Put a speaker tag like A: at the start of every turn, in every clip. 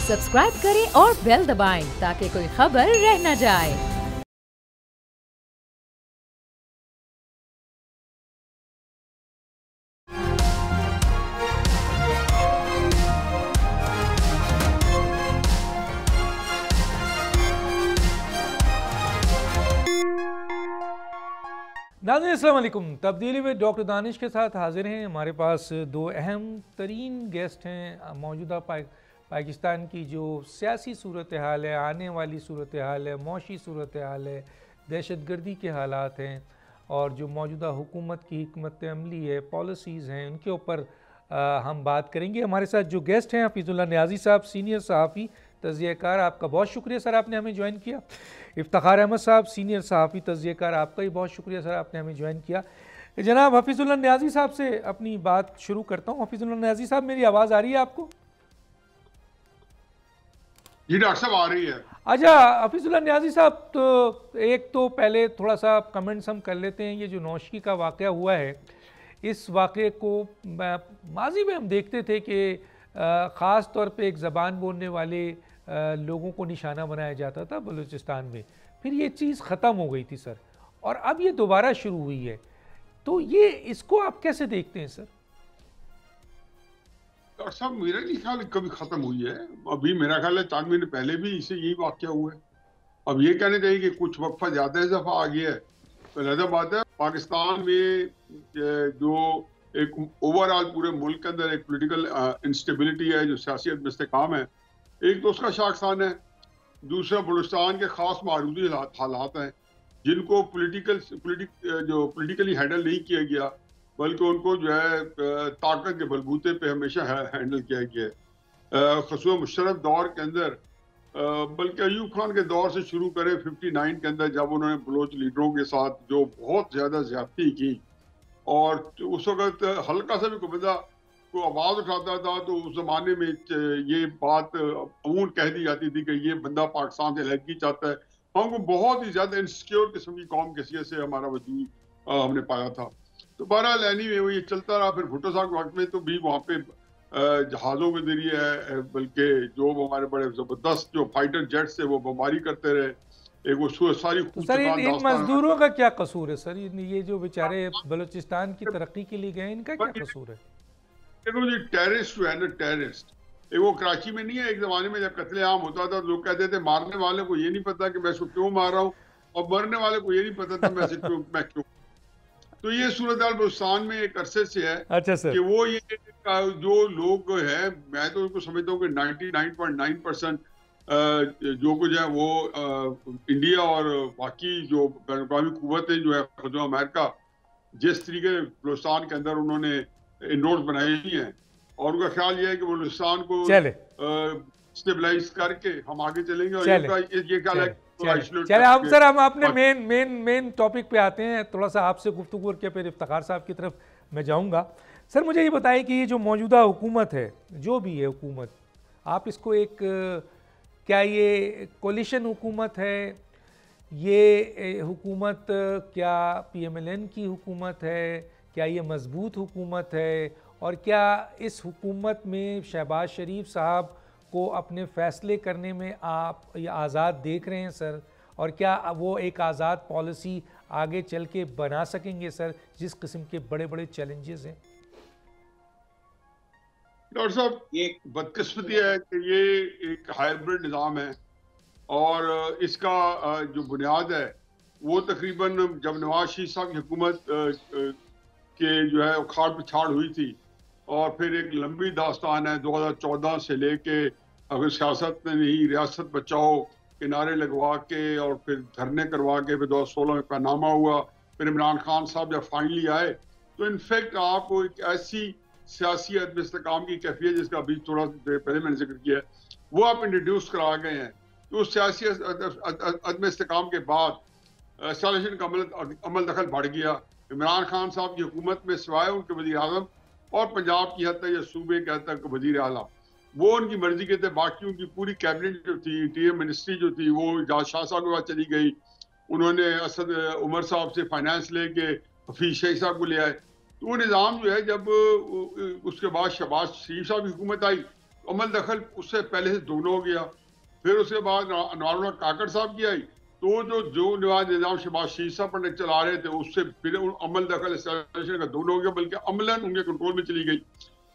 A: Subscribe करें और bell दबाएं ताकि कोई खबर रह न जाए।
B: नाज़रीन अस्सलाम वालेकुम। तब्दीली में डॉक्टर दानिश के साथ हाजिर हैं। हमारे पास दो अहम तरीन गेस्ट हैं। मौजूदा पाकिस्तान की जो सियासी सूरत हाल है, आने वाली सूरत हाल है, मौशी सूरत हाल है, दहशत गर्दी के हालात हैं और जो मौजूदा हुकूमत की हिकमत अमली है, पॉलिसीज़ हैं, उनके ऊपर हम बात करेंगे। हमारे साथ जो गेस्ट हैं हफीज़ुल्लाह न्याज़ी साहब, सीनियर सहाफ़ी तज़कियाकार, आपका बहुत शुक्रिया सर, आपने हमें ज्वाइन किया। इफ्तिखार अहमद साहब, सीनियर सहाफ़ी तज़कियाकार, आपका भी बहुत शुक्रिया सर, आपने हमें ज्वाइन किया। जनाब हफीज़ुल्लाह न्याज़ी साहब से अपनी बात शुरू करता हूँ। हफीज़ुल्लाह न्याज़ी साहब, मेरी आवाज़ आ रही है आपको?
C: जी डॉक्टर साहब, आ रही है।
B: अच्छा हफीज़ुल्लाह न्याज़ी साहब, तो एक तो पहले थोड़ा सा कमेंट्स हम कर लेते हैं। ये जो नौशकी का वाक़या हुआ है, इस वाक़े को माजी में हम देखते थे कि ख़ास तौर पे एक ज़बान बोलने वाले लोगों को निशाना बनाया जाता था बलूचिस्तान में। फिर ये चीज़ ख़त्म हो गई थी सर, और अब ये दोबारा शुरू हुई है। तो ये इसको आप कैसे देखते हैं सर?
C: डॉक्टर साहब, मेरा नहीं ख्याल कभी खत्म हुई है। अभी मेरा ख्याल है 4 महीने पहले भी इसे यही वाक़या हुआ है। अब ये कहने चाहिए कि कुछ वक्फा ज़्यादा इजाफा आ गया है, तो लहजा बात है पाकिस्तान में जो एक ओवरऑल पूरे मुल्क के अंदर एक पोलिटिकल इंस्टेबिलिटी है, जो सियासी अदम-ए-इस्तेहकाम है, एक तो उसका शाखसान है, दूसरा बलूचिस्तान के खास मारूदी हालात हैं जिनको पोलिटिकली हैंडल नहीं किया गया, बल्कि उनको जो है ताकत के बलबूते पे हमेशा हैंडल किया गया है। खसूस मुशर्रफ दौर के अंदर, बल्कि अयूब खान के दौर से शुरू करें 59 के अंदर, जब उन्होंने बलोच लीडरों के साथ जो बहुत ज़्यादा ज्यादती की, और उस वक्त हल्का सा भी कोई बंदा को आवाज़ उठाता था तो उस ज़माने में ये बात अमूमन कह दी जाती थी कि ये बंदा पाकिस्तान से अलहदगी चाहता है। हमको बहुत ही ज़्यादा इनसिक्योर किस्म की कौम की हैसियत से हमारा वजूद हमने पाया था। तो बहरहाल एनीवे वो ये चलता रहा। फिर भुट्टो साहब के वक्त में तो भी वहाँ पे जहाज़ों के जरिए है, बल्कि जो हमारे बड़े ज़बरदस्त जो फाइटर जेट्स थे वो बमबारी करते रहे। एक वो सारी
B: तो सर इन मजदूरों का क्या कसूर है सर? ये जो बेचारे बलूचिस्तान की तरक्की के लिए गए, इनका क्या कसूर है?
C: देखो जी, टेररिस्ट जो है ना, टेररिस्ट वो कराची में नहीं है। एक जमाने में जब कत्लेआम होता था लोग कहते थे मारने वाले को ये नहीं पता कि मैं इसको क्यों मार रहा हूँ, और मरने वाले को ये नहीं पता था मैं क्यों। तो ये सूरत हाल बलूचिस्तान में एक अरसे से है।
B: अच्छा सर,
C: कि वो ये जो लोग है, मैं तो उनको समझता हूँ कि 99.9% जो कुछ है वो इंडिया और बाकी जो बैनुल-अक़वामी कुव्वतें जो है, खुद अमेरिका जिस तरीके से बलूचिस्तान के अंदर उन्होंने इनरोड्स बनाई हैं, और उनका ख्याल ये है कि बलूचिस्तान को स्टेबलाइज करके हम आगे चलेंगे। और ये ख्याल है
B: चले हम सर हम अपने मेन टॉपिक पे आते हैं। थोड़ा सा आपसे गुफ्तगू करके फिर इफ्तिखार साहब की तरफ मैं जाऊंगा। सर मुझे ये बताइए कि ये जो मौजूदा हुकूमत है, जो भी है हुकूमत, आप इसको एक क्या ये कोलिशन हुकूमत है, ये हुकूमत क्या PMLN की हुकूमत है, क्या ये मजबूत हुकूमत है, और क्या इस हुकूमत में शहबाज शरीफ साहब को अपने फ़ैसले करने में आप ये आज़ाद देख रहे हैं सर? और क्या वो एक आज़ाद पॉलिसी आगे चल के बना सकेंगे सर, जिस किस्म के बड़े बड़े चैलेंजेस हैं?
C: डॉक्टर साहब, ये बदकिस्मती है कि ये एक हाइब्रिड निज़ाम है, और इसका जो बुनियाद है वो तकरीबन जब नवाज शरीफ साहब की हुकूमत के जो है उखाड़ पिछाड़ हुई थी, और फिर एक लंबी दास्तान है 2014 से लेके, अगर सियासत में नहीं रियासत बचाओ के नारे लगवा के और फिर धरने करवा के, फिर 2016 में पैनामा हुआ, फिर इमरान खान साहब जब फाइनली आए, तो इनफैक्ट आपको एक ऐसी सियासी अदम-ए-इस्तेहकाम की कैफियत, जिसका अभी थोड़ा देर पहले मैंने जिक्र किया, वो आप इंट्रोड्यूस करा गए हैं। तो उस सियासी अदम-ए-इस्तेहकाम के बाद एस्टेब्लिशमेंट का अमल दखल बढ़ गया। इमरान खान साहब की हुकूमत में सिवाय उनके वज़ीर आज़म और पंजाब की हद तक या सूबे के हद तक वज़ीर आला, वो उनकी मर्जी के थे। बाकी उनकी पूरी कैबिनेट जो थी, इंटीरियर मिनिस्ट्री जो थी, वो इजाज़ शाह साहब के पास चली गई। उन्होंने असद उमर साहब से फाइनेंस लेके हफीज़ शेख साहब को ले आए। तो वो निज़ाम जो है, जब उसके बाद शहबाज शरीफ साहब की हुकूमत आई, अमल दखल उससे पहले से दोनों हो गया। फिर उसके बाद अनवारुल्लाह काकड़ साहब की आई, तो जो नवाज निजाम शहबाज शरीफ साहब पर चला रहे थे, उससे फिर अमल दखल का दोनों हो गया, बल्कि अमलन उनके कंट्रोल में चली गई।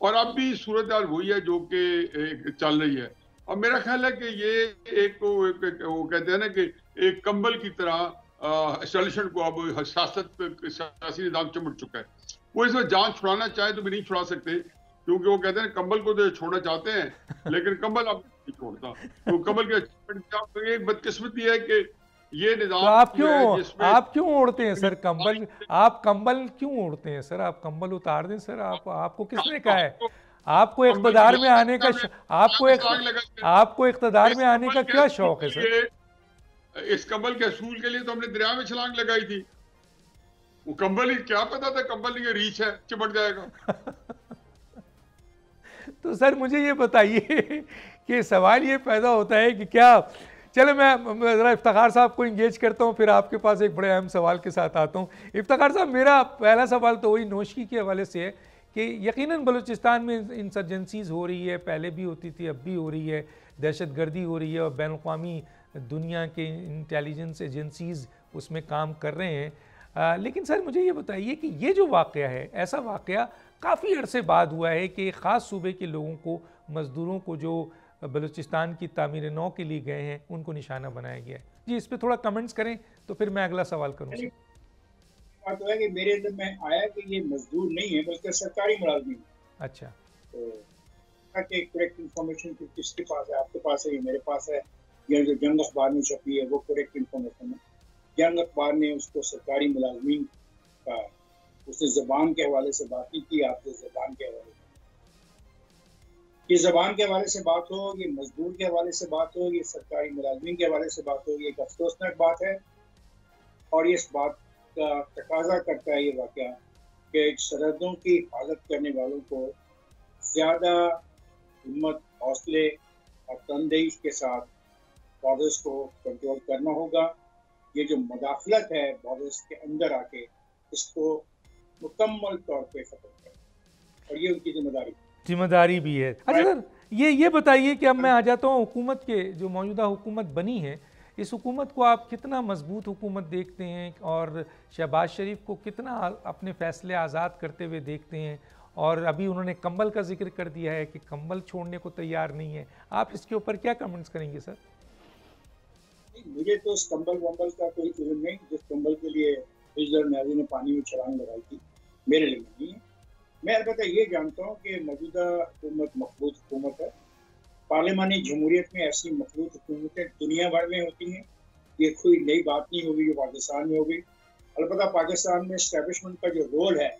C: और अब भी सूरत हाल वही है जो कि चल रही है। अब मेरा ख्याल है कि ये एक वो कहते हैं ना कि एक कंबल की तरह एस्टेब्लिशमेंट को अब सियासी निजाम चिमट चुका है। वो इसमें जान छुड़ाना चाहे तो भी नहीं छुड़ा सकते, क्योंकि वो कहते हैं कंबल को तो छोड़ना चाहते हैं, लेकिन कंबल अब नहीं छोड़ता। तो कंबल के एक बदकिस्मती है कि ये निजाम
B: तो आप क्यों ओढ़ते हैं सर कंबल? आप कंबल क्यों ओढ़ते हैं सर? आप कंबल उतार दें सर। आपको किसने कहा है? आपको इख्तिदार में आने का आपको इख्तिदार में आने का क्या शौक है सर?
C: इस कंबल के असूल के लिए तो हमने दरिया में छलांग लगाई थी। वो कंबल ही क्या पता था कंबल की रीच है, चिपट जाएगा।
B: तो सर मुझे ये बताइए कि सवाल ये पैदा होता है कि क्या, चलो मैं ज़रा इफ्तिखार साहब को इंगेज करता हूँ, फिर आपके पास एक बड़े अहम सवाल के साथ आता हूँ। इफ्तिखार साहब, मेरा पहला सवाल तो वही नौशकी के हवाले से है कि यकीनन बलूचिस्तान में इंसर्जेंसीज हो रही है, पहले भी होती थी, अब भी हो रही है, दहशतगर्दी हो रही है और बैन अक़वामी दुनिया के इंटेलिजेंस एजेंसीज़ उसमें काम कर रहे हैं। लेकिन सर मुझे ये बताइए कि ये जो वाक़या है, ऐसा वाक़या काफ़ी अरसे बाद हुआ है कि ख़ास सूबे के लोगों को, मज़दूरों को जो बलूचिस्तान की तामीर नौ के लिए गए हैं, उनको निशाना बनाया गया है। जी, इस पर थोड़ा कमेंट्स करें तो फिर मैं अगला सवाल करूँ।
D: बात है कि मेरे दिल में आया कि ये मजदूर नहीं है बल्कि सरकारी मुलाजिम है।
B: अच्छा,
D: तो करेक्ट इन्फॉर्मेशन किसके पास है? आपके पास है, मेरे पास है, या जो जंग अखबार में छपी है वो करेक्ट इन्फॉर्मेशन है। जंग अखबार ने उसको सरकारी मुलाजमीन का, उसने ज़बान के हवाले से बात नहीं की, आपसे ज़बान के हवाले से, ये ज़बान के हवाले से बात हो, ये मजदूर के हवाले से बात हो, ये सरकारी मुलाजमीन के हवाले से बात हो, ये एक अफसोसनाक बात है। और ये इस बात का तकाजा करता है ये वाक़या कि सरहदों की हिफाजत करने वालों को ज़्यादा हिम्मत, हौसले और तनदेही के साथ बॉर्डर्स को कंट्रोल करना होगा। ये जो मुदाखलत है बॉर्डर्स के अंदर आके, इसको मुकम्मल तौर पे ख़त्म करें, और ये उनकी जिम्मेदारी
B: भी है। अच्छा सर, ये बताइए कि अब मैं आ जाता हूँ हुकूमत के, जो मौजूदा हुकूमत बनी है, इस हुकूमत को आप कितना मजबूत हुकूमत देखते हैं और शहबाज शरीफ को कितना अपने फैसले आज़ाद करते हुए देखते हैं? और अभी उन्होंने कंबल का जिक्र कर दिया है कि कंबल छोड़ने को तैयार नहीं है, आप इसके ऊपर क्या कमेंट्स करेंगे सर?
D: मुझे तो इस कंबल वंबल का कोई इल्म नहीं। जिस कंबल के लिए इजर न्याजी ने पानी में छलांग लगाई थी, मेरे लिए नहीं है। मैं अलबत्ता ये जानता हूँ कि मौजूदा हुकूमत मखबूत हुकूमत है। पार्लिमानी जमहूरियत में ऐसी मखबूत हुकूमतें दुनिया भर में होती हैं, ये कोई नई बात नहीं होगी जो पाकिस्तान में होगी। अलबत्ता पाकिस्तान में एस्टेब्लिशमेंट का जो रोल है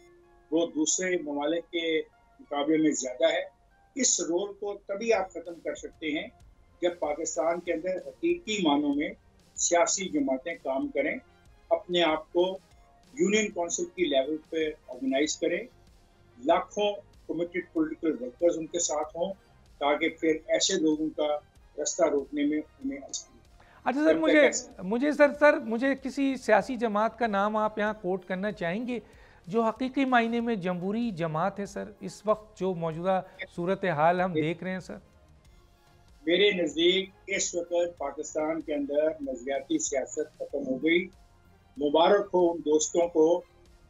D: वो दूसरे ममालिक के मुकाबले में ज़्यादा है। इस रोल को तभी आप ख़त्म कर सकते हैं जब पाकिस्तान के अंदर हकीकी मानों में सियासी जमातें काम करें, अपने आप को यूनियन काउंसिल की लेवल पे ऑर्गेनाइज करें, लाखों कमिटेड पॉलिटिकल वर्कर्स उनके साथ हों, ताकि फिर ऐसे लोगों का रास्ता रोकने में उन्हें आसानी।
B: अच्छा सर, मुझे किसी सियासी जमात का नाम आप यहाँ कोट करना चाहेंगे जो हकीकी मायने में जमहूरी जमात है सर, इस वक्त जो मौजूदा सूरत हाल हम देख रहे हैं सर?
D: मेरे नज़दीक इस वक्त पाकिस्तान के अंदर नज़रियाती सियासत खत्म हो गई। मुबारक हो उन दोस्तों को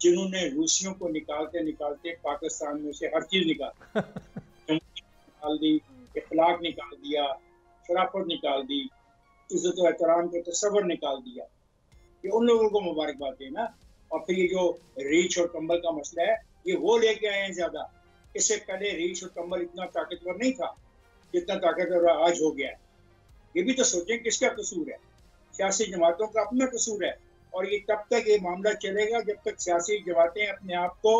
D: जिन्होंने रूसियों को निकालते पाकिस्तान में से हर चीज़ निकाल दी, इखलाक निकाल दिया, शराफत निकाल दी, इज्जत और एहतराम का तस्वर निकाल दिया। ये उन लोगों को मुबारकबाद देना। और फिर ये जो रीछ और कंबल का मसला है, ये वो लेके आए हैं ज़्यादा। इससे पहले रीछ और कंबल इतना ताकतवर नहीं था जितना ताकतवर आज हो गया है। ये भी तो सोचें किसका कसूर है? सियासी जमातों का अपना कसूर है। और ये तब तक ये मामला चलेगा जब तक सियासी जमातें अपने आप को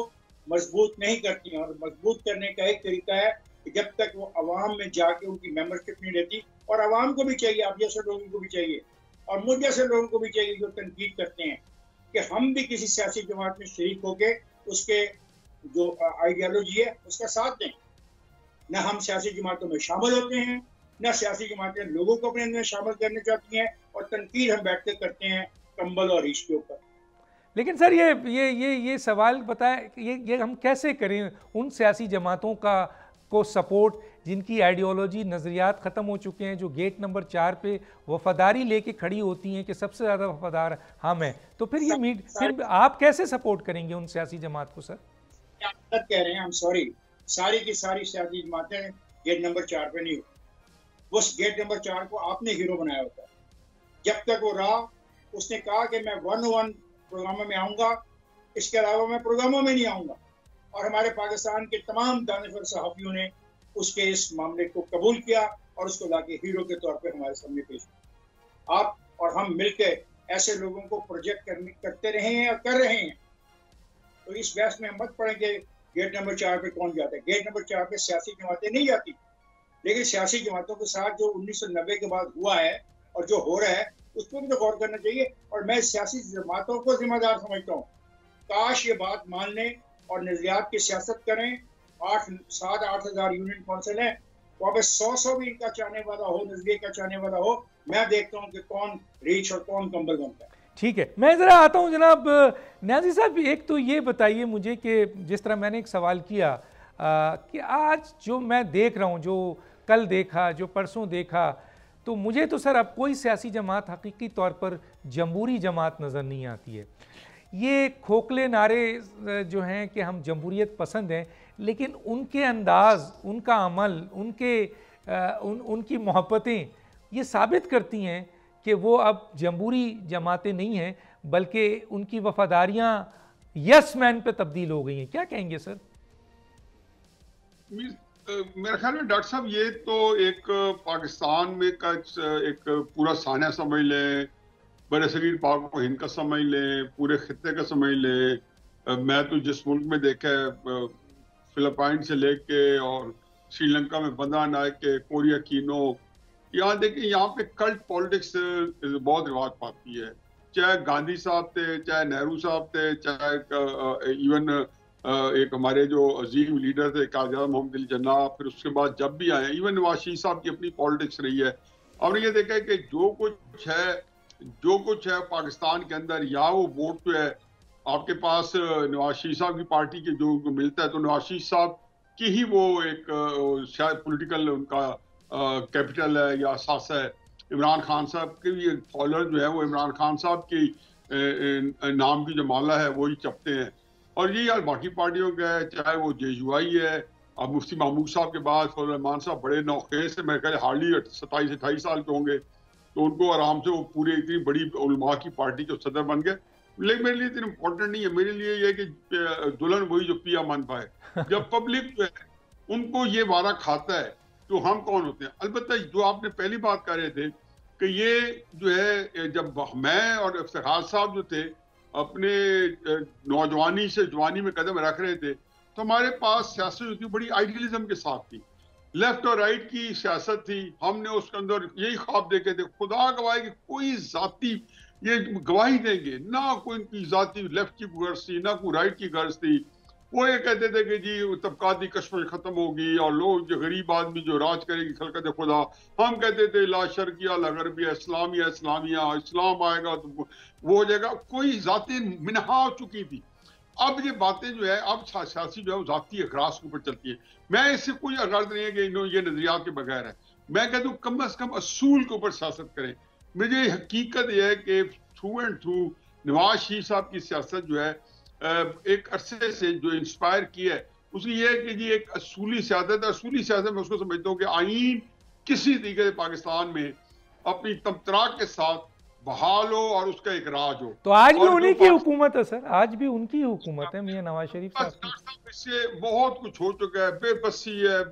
D: मजबूत नहीं करती। और मजबूत करने का एक तरीका है कि जब तक वो अवाम में जाके उनकी मेंबरशिप नहीं लेती, और अवाम को भी चाहिए, आप जैसे लोगों को भी चाहिए और मुझ जैसे लोगों को भी चाहिए जो तनकीद करते हैं कि हम भी किसी सियासी जमात में शरीक होके उसके जो आइडियोलॉजी है उसका साथ दें। न हम सियासी जमातों में शामिल होते हैं, न सियासी जमातें लोगों को अपने अंदर शामिल करना चाहती हैं, और तनकीद हम बैठ कर करते हैं कंबल और रीछ के ऊपर।
B: लेकिन सर ये सवाल बताएं, ये हम कैसे करें उन सियासी जमातों को सपोर्ट जिनकी आइडियोलॉजी नज़रियात ख़त्म हो चुके हैं, जो गेट नंबर 4 पे वफादारी लेके खड़ी होती हैं कि सबसे ज़्यादा वफादार हम हैं, तो फिर ये फिर आप कैसे सपोर्ट करेंगे उन सियासी जमात को? सर
D: कह रहे हैं, हम सॉरी, सारी की सारी सियासी जमातें गेट नंबर 4 पे नहीं हो। उस गेट नंबर 4 को आपने हीरो बनाया होता है। जब तक वो रहा, उसने कहा कि मैं 1-on-1 प्रोग्रामों में आऊंगा, इसके अलावा मैं प्रोग्रामों में नहीं आऊंगा। और हमारे पाकिस्तान के तमाम दानिशवर सहाफ़ियों ने उसके इस मामले को कबूल किया और उसको लाके हीरो के तौर पे हमारे सामने पेश किया। आप और हम मिलकर ऐसे लोगों को प्रोजेक्ट करते रहे हैं और कर रहे हैं। तो इस बहस में हम मत पड़े कि गेट नंबर 4 पे कौन जाता है। गेट नंबर 4 पे सियासी जमातें नहीं जाती, लेकिन सियासी जमातों के साथ जो 1990 के बाद हुआ है और जो हो रहा है उस पर भी तो गौर करना चाहिए। और मैं सियासी जमातों को जिम्मेदार समझता हूँ। काश ये बात मान लें और नजरियात की सियासत करें। 7-8 हज़ार यूनियन कौंसिल है, वहाँ पे 100 भी इनका चाहने वाला हो, नजरिए का चाहने वाला हो। मैं देखता हूँ कि कौन रीछ और कौन कंबल बनता है।
B: ठीक है, मैं ज़रा आता हूँ जनाब न्याज़ी साहब। एक तो ये बताइए मुझे कि जिस तरह मैंने एक सवाल किया कि आज जो मैं देख रहा हूँ, जो कल देखा, जो परसों देखा, तो मुझे तो सर अब कोई सियासी जमात हकीकी तौर पर जमहूरी जमात नज़र नहीं आती है। ये खोखले नारे जो हैं कि हम जमहूरियत पसंद हैं, लेकिन उनके अंदाज़, उनका अमल, उनकी मोहब्बतें ये साबित करती हैं कि वो अब जमहूरी जमातें नहीं हैं, बल्कि उनकी वफादारियाँ यस मैन पे तब्दील हो गई हैं। क्या कहेंगे सर?
C: मेरे ख्याल में डॉक्टर साहब, ये तो एक पाकिस्तान में का एक पूरा सान्या समझ लें, बरसगीर पाक को हिंद का समझ लें, पूरे खित्ते का समझ लें। मैं तो जिस मुल्क में देखा है, फिलिपाइन से लेके और श्रीलंका में बंदा नायक के, कोरिया कीनो, यहाँ देखिए, यहाँ पे कल्ट पॉलिटिक्स बहुत रिवाज पाती है। चाहे गांधी साहब थे, चाहे नेहरू साहब थे, चाहे इवन एक हमारे जो अजीम लीडर थे कायद मोहम्मद अली जिन्ना, फिर उसके बाद जब भी आए, इवन नवाज शरीफ साहब की अपनी पॉलिटिक्स रही है। हमने ये देखा है कि जो कुछ है पाकिस्तान के अंदर, या वो वोट जो है आपके पास नवाज शरीफ साहब की पार्टी के जो मिलता है, तो नवाज शरीफ साहब की ही वो एक शायद पॉलिटिकल उनका कैपिटल है या असास है। इमरान खान साहब के भी फॉलोअर जो है वो इमरान खान साहब की नाम की जो माला है वही चपते हैं। और ये यार बाकी पार्टियों का है, चाहे वो JUI है। अब मुफ्ती महमूद साहब के बाद फजल रहमान साहब बड़े नौखेज से, मैं कह हार्डली 27-28 साल के होंगे, तो उनको आराम से वो पूरे इतनी बड़ी उलमा की पार्टी के सदर बन गए। लेकिन मेरे लिए इतना इम्पोर्टेंट नहीं है। मेरे लिए ये कि दुल्हन वही जो पिया मन पाए। जब पब्लिक जो है उनको ये वारा खाता है तो हम कौन होते हैं। अलबत्ता जो आपने पहली बात कर रहे थे कि ये जो है, जब मैं और इफ्तिखार साहब जो थे अपने नौजवानी से जवानी में कदम रख रहे थे, तो हमारे पास सियासत की बड़ी आइडियलिज्म के साथ थी। लेफ्ट और राइट की सियासत थी। हमने उसके अंदर यही ख्वाब देखे थे, खुदा गवाही कि कोई जाती ये गवाही देंगे ना, कोई इनकी जाती लेफ्ट की गर्ज थी ना कोई राइट की गर्ज थी। वो ये कहते थे कि जी तबकाती कश्मकश खत्म होगी और लोग जो गरीब आदमी जो राज करेगी खलकत खुदा। हम कहते थे ला शर्किया ला गरबिया, इस्लामिया इस्लामिया, इस्लाम आएगा तो वो हो जाएगा। कोई जाती मिनहा हो चुकी थी। अब ये बातें जो है, अब सियासी जो है वो जाती अखरास के ऊपर चलती है। मैं इससे कोई अर्ज नहीं है कि ये नजरियात के बगैर है। मैं कहता हूँ कम अज कम असूल के ऊपर सियासत करें। मुझे हकीकत यह है कि through and through Nawaz Sharif साहब की सियासत जो है एक अरसे से जो इंस्पायर की है, उसकी ये है कि जी एक असूली सियासत है। असूली सियासत में उसको समझता हूँ कि आईन किसी तरीके से पाकिस्तान में अपनी तमतराक के साथ बहाल हो और उसका एक राज हो।
B: तो आज भी उन्हीं की हुकूमत है सर, आज भी उनकी हुकूमत है मियां नवाज शरीफ साहब।
C: इससे बहुत कुछ हो चुका है, बेबसी है।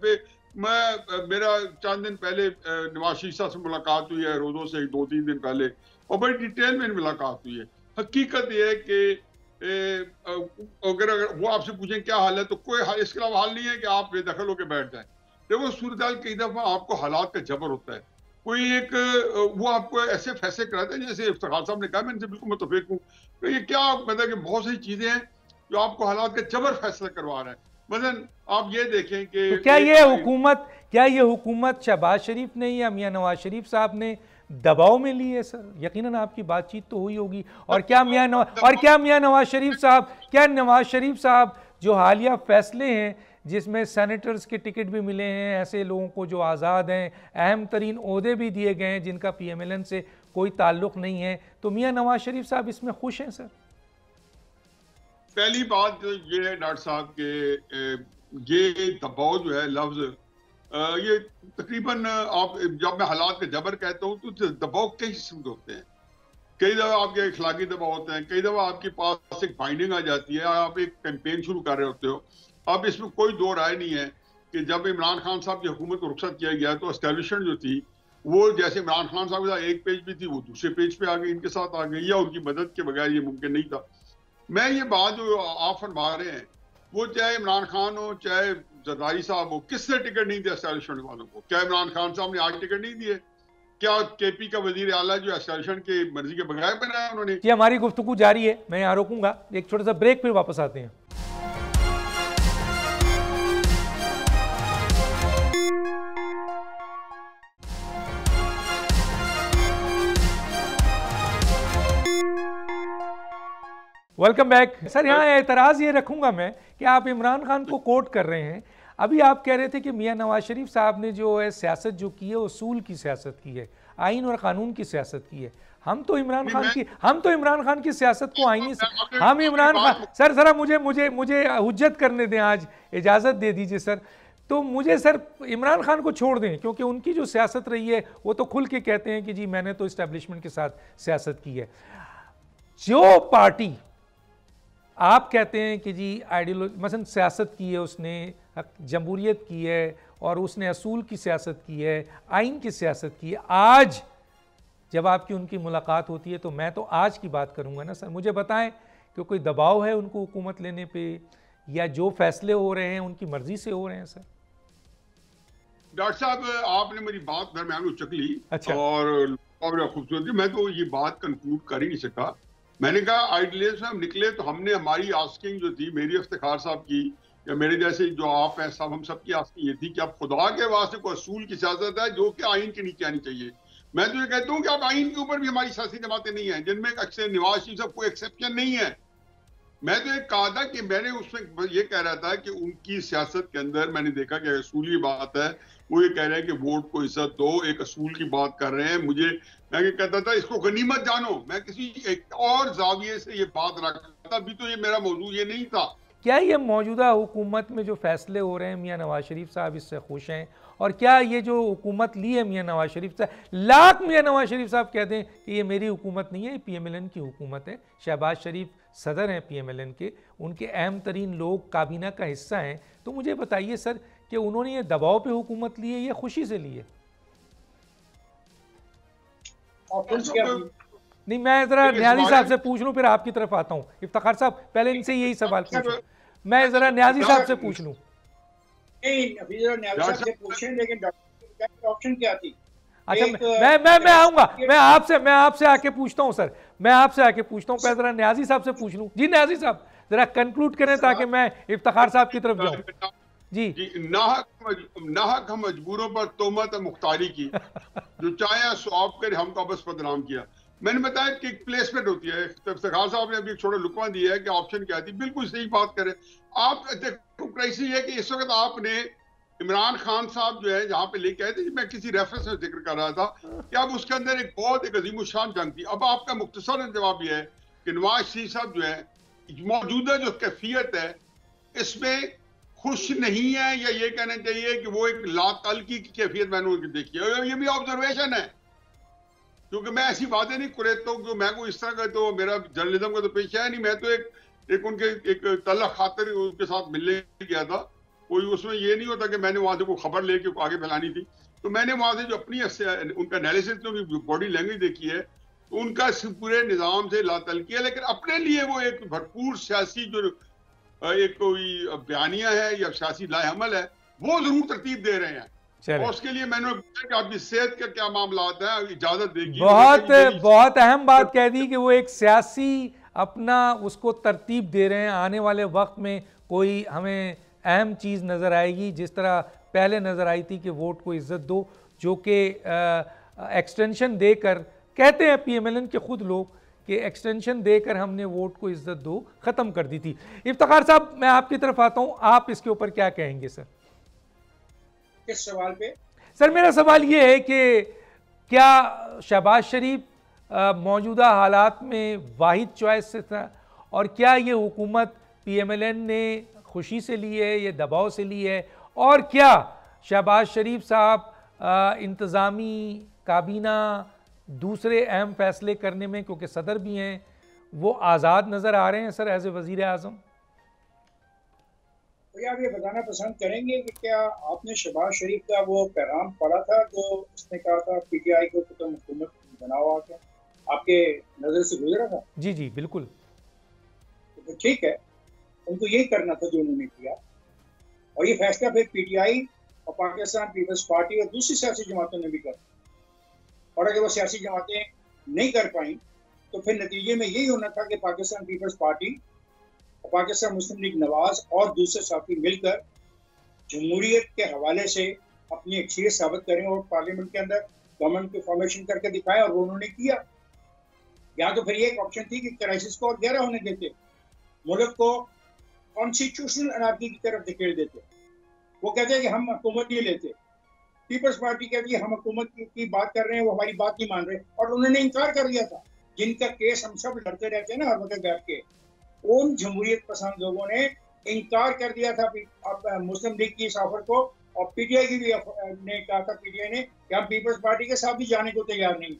C: मेरा चंद दिन पहले नवाज शरीफ साहब से मुलाकात हुई है, रोजों से 2-3 दिन पहले, और बड़ी डिटेल में मुलाकात हुई है। हकीकत यह है कि अगर वो आपसे पूछें क्या हाल है, तो कोई इसके अलावा हाल नहीं है कि आप बेदखल होकर बैठ जाए। देखो सूरत कई दफा आपको हालात का जबर होता है। कोई एक वो आपको ऐसे फैसले कराते हैं, जैसे इफ्तिखार साहब ने कहा, मैं इनसे बिल्कुल मुतफिक हूँ। तो ये क्या मतलब कि बहुत सारी चीजें हैं जो आपको हालात का जबर फैसला करवा रहा है। मसलन आप ये देखें कि
B: तो क्या ये हुकूमत शहबाज शरीफ ने या मियां नवाज शरीफ साहब ने दबाव में ली है सर? यकीनन आपकी बातचीत तो हुई होगी। और क्या मियां नवाज शरीफ साहब जो हालिया फैसले हैं जिसमें सेनेटर्स के टिकट भी मिले हैं ऐसे लोगों को जो आज़ाद हैं, अहम तरीन ओहदे भी दिए गए हैं जिनका PMLN से कोई ताल्लुक़ नहीं है, तो मियाँ नवाज शरीफ साहब इसमें खुश हैं सर?
C: पहली बात जो ये है डॉक्टर साहब के ये दबाव जो है लफ्ज़ ये तकरीबन आप जब मैं हालात का जबर कहता हूँ तो दबाव कई किस्म के होते हैं। कई दफ़ा आपके इखलाकी दबाव होते हैं, कई दफ़ा आपके पास एक बाइंडिंग आ जाती है, आप एक कैंपेन शुरू कर रहे होते हो। अब इसमें कोई दो राय नहीं है कि जब इमरान खान साहब की हुकूमत को रुखसत किया गया तो एस्टेब्लिशमेंट जो थी वो जैसे इमरान खान साहब के साथ एक पेज भी थी वो दूसरे पेज पे आ गई, इनके साथ आ गई, या उनकी मदद के बगैर ये मुमकिन नहीं था। मैं ये बात जो आप फरमा रहे हैं वो चाहे इमरान खान हो चाहे जरदारी साहब हो, किसने टिकट नहीं दिया एस्टेब्लिशमेंट वालों को? क्या इमरान खान साहब ने आज टिकट नहीं दिए? क्या KP का वजीर आला जो एस्टेब्लिशमेंट के मर्जी के बगैर बनाया उन्होंने?
B: जी हमारी गुफ्तगू जारी है, मैं यहाँ रोकूंगा, एक छोटा सा ब्रेक, फिर वापस आते हैं। Welcome back sir. यहाँ एतराज़ ये रखूंगा मैं कि आप इमरान खान को कोट कर रहे हैं। अभी आप कह रहे थे कि मियाँ नवाज शरीफ साहब ने जो है सियासत जो की है उसूल की सियासत की है, आइन और कानून की सियासत की है। हम तो इमरान खान की सियासत को आईनी से हम इमरान खान सर जरा मुझे हुज्जत करने दें, आज इजाज़त दे दीजिए सर। तो मुझे सर इमरान खान को छोड़ दें क्योंकि उनकी जो सियासत रही है वो तो खुल के कहते हैं कि जी मैंने तो इस्टेब्लिशमेंट के साथ सियासत की है। जो पार्टी आप कहते हैं कि जी आइडियोलॉजी मसलन सियासत की है, उसने जमहूरियत की है और उसने असूल की सियासत की है, आइन की सियासत की है, आज जब आपकी उनकी मुलाकात होती है तो मैं तो आज की बात करूंगा ना सर। मुझे बताएं कि कोई दबाव है उनको हुकूमत लेने पे या जो फैसले हो रहे हैं उनकी मर्जी से हो रहे हैं सर?
C: डॉक्टर साहब आपने मेरी बात दरम्यान में उचक ली।
B: अच्छा।
C: और खूबसूरती मैं तो ये बात कंक्लूड कर ही नहीं सका। मैंने कहा आइडियलिस्ट से हम निकले तो हमने हमारी आस्किंग जो थी, मेरी इफ्तिखार साहब की या मेरे जैसे जो आप हैं सब, हम सब की आस्किंग ये थी कि अब खुदा के वास्ते कोई असूल की सियासत है जो कि आइन के नीचे आनी चाहिए। मैं तो ये कहता हूँ कि अब आइन के ऊपर भी हमारी सियासी जमातें नहीं हैं जिनमें अक्सर नवाज शरीफ साहब कोई एक्सेप्शन नहीं है। मैं तो एक कहा था कि मैंने उसमें ये कह रहा था कि उनकी सियासत के अंदर मैंने देखा कि असूली बात है, वो ये कह रहे हैं कि वोट को इज्जत दो, एक असूल की बात कर रहे हैं। मैं ये कहता था इसको गनीमत जानो, मैं किसी एक और जाविये से ये बात रखता था, अभी तो ये मेरा मौजू ये नहीं था।
B: क्या ये मौजूदा हुकूमत में जो फैसले हो रहे हैं मियाँ नवाज शरीफ साहब इससे खुश हैं? और क्या ये जो हुकूमत ली है मियाँ नवाज शरीफ साहब, लाख मियाँ नवाज शरीफ साहब कहते हैं कि ये मेरी हुकूमत नहीं है, ये PMLN की हुकूमत है, शहबाज शरीफ सदर हैं PMLN के, उनके अहम तरीन लोग काबीना का हिस्सा हैं, तो मुझे बताइए सर कि उन्होंने ये दबाव पे हुकूमत ली है या खुशी से ली है? नहीं, मैं जरा न्याजी साहब से पूछ लूं फिर आपकी तरफ आता हूं। इफ्तिखार साहब पहले इनसे यही सवाल पूछूं, मैं जरा न्याजी साहब से पूछ लूं।
D: अभी जरा न्याजी साहब से पूछें, लेकिन ऑप्शन क्या थी?
B: अच्छा, मैं आऊंगा, मैं आपसे आके पूछता हूं सर, मैं आपसे आके पूछता हूं, पहले जरा न्याजी साहब से पूछ लूं। जी न्याजी साहब जरा कंक्लूड करें ताकि मैं इफ्तिखार साहब की तरफ जाऊं। जी
C: नाहक हम मजबूरों पर तोहमत मुख्तारी की, जो चाहे सौंप कर हमको बस बदनाम किया। मैंने बताया कि प्लेसमेंट होती है। इफ्तिखार साहब ने अभी एक छोटा लुकमा दिया है कि ऑप्शन क्या थी, बिल्कुल सही बात करें आप। देखो क्राइसिस है कि इस वक्त आपने इमरान खान साहब जो है जहां पे लेके आए थे, मैं किसी रेफरेंस में जिक्र कर रहा था कि अब उसके अंदर एक बहुत एक अजीम शान जंग थी। अब आपका मुख्तसर जवाब यह है कि नवाज शरीफ साहब जो है मौजूदा जो कैफियत है इसमें खुश नहीं है, या ये कहना चाहिए कि वो एक लातल्की की कैफियत मैंने उनकी देखी है। ये भी ऑब्जर्वेशन है, क्योंकि मैं ऐसी बातें नहीं कुरेता हूँ कि मैं कोई इस तरह का, तो मेरा जर्नलिज्म का तो पेशा है नहीं। मैं तो एक उनके एक तल्ख खातिर उनके साथ मिलने गया था, कोई उसमें ये नहीं होता कि मैंने वहां से कोई खबर लेके आगे फैलानी थी। तो मैंने वहां से जो अपनी उनका एनालिसिस, जो बॉडी लैंग्वेज देखी है, तो उनका पूरे निज़ाम से लातल्की है, लेकिन अपने लिए वो एक भरपूर सियासी जो एक कोई बयानिया है या सियासी लाएअमल है वो जरूर तरतीब दे रहे हैं। और उसके लिए मैंने कि आपकी सेहत का क्या मामला आता है, इजाजत देगी।
B: बहुत अहम बात कह दी कि वो एक सियासी अपना उसको तरतीब दे रहे हैं। आने वाले वक्त में कोई हमें अहम चीज़ नज़र आएगी, जिस तरह पहले नज़र आई थी कि वोट को इज्जत दो, जो कि एक्सटेंशन देकर कहते हैं PMLN के खुद लोग कि एक्सटेंशन देकर हमने वोट को इज्जत दो ख़त्म कर दी थी। इफ्तिखार साहब, मैं आपकी तरफ आता हूँ, आप इसके ऊपर क्या कहेंगे सर?
D: किस सवाल पे?
B: सर मेरा सवाल ये है कि क्या शहबाज शरीफ मौजूदा हालात में वाहिद चॉइस से था, और क्या ये हुकूमत PMLN ने खुशी से ली है, ये दबाव से ली है, और क्या शहबाज शरीफ साहब इंतज़ामी काबीना दूसरे अहम फैसले करने में, क्योंकि सदर भी हैं, वो आज़ाद नज़र आ रहे हैं सर एज ए वज़ीर आज़म?
D: तो आप ये बताना पसंद करेंगे कि क्या आपने शहबाज शरीफ का वो पैगाम पढ़ा था जो उसने कहा था PTI को कि तुम हुकूमत बनाओ आके, आपके नज़र से गुजरा था?
B: जी जी बिल्कुल।
D: तो ठीक है, उनको यही करना था जो उन्होंने किया, और ये फैसला फिर PTI और पाकिस्तान पीपल्स पार्टी और दूसरी सियासी जमातों ने भी कर, और अगर वो सियासी जमातें नहीं कर पाई तो फिर नतीजे में यही होना था कि पाकिस्तान पीपल्स पार्टी और पाकिस्तान मुस्लिम लीग नवाज और दूसरे साथी मिलकर जमहूरियत के हवाले से अपनी अक्सरियत साबित करें और पार्लियामेंट के अंदर गवर्नमेंट की फॉर्मेशन करके दिखाएं, और वो उन्होंने किया। या तो फिर ये एक ऑप्शन थी कि क्राइसिस को और गहरा होने देते, मुल्क को कॉन्स्टिट्यूशनल अनार्की की तरफ धकेल देते। वो कहते हैं कि हम हुकूमत नहीं लेते, पीपल्स पार्टी कहती है हम हुकूमत की बात कर रहे हैं, वो हमारी बात नहीं मान रहे, और उन्होंने इनकार कर दिया था। जिनका केस हम सब लड़ते रहते हैं ना हर वक्त बैठ के, उन जमहूरियत पसंद लोगों ने इनकार कर दिया था मुस्लिम लीग की इस ऑफर को, और PTI की भी ने कहा था, PTI ने, कि हम पीपल्स पार्टी के साथ भी जाने को तैयार नहीं,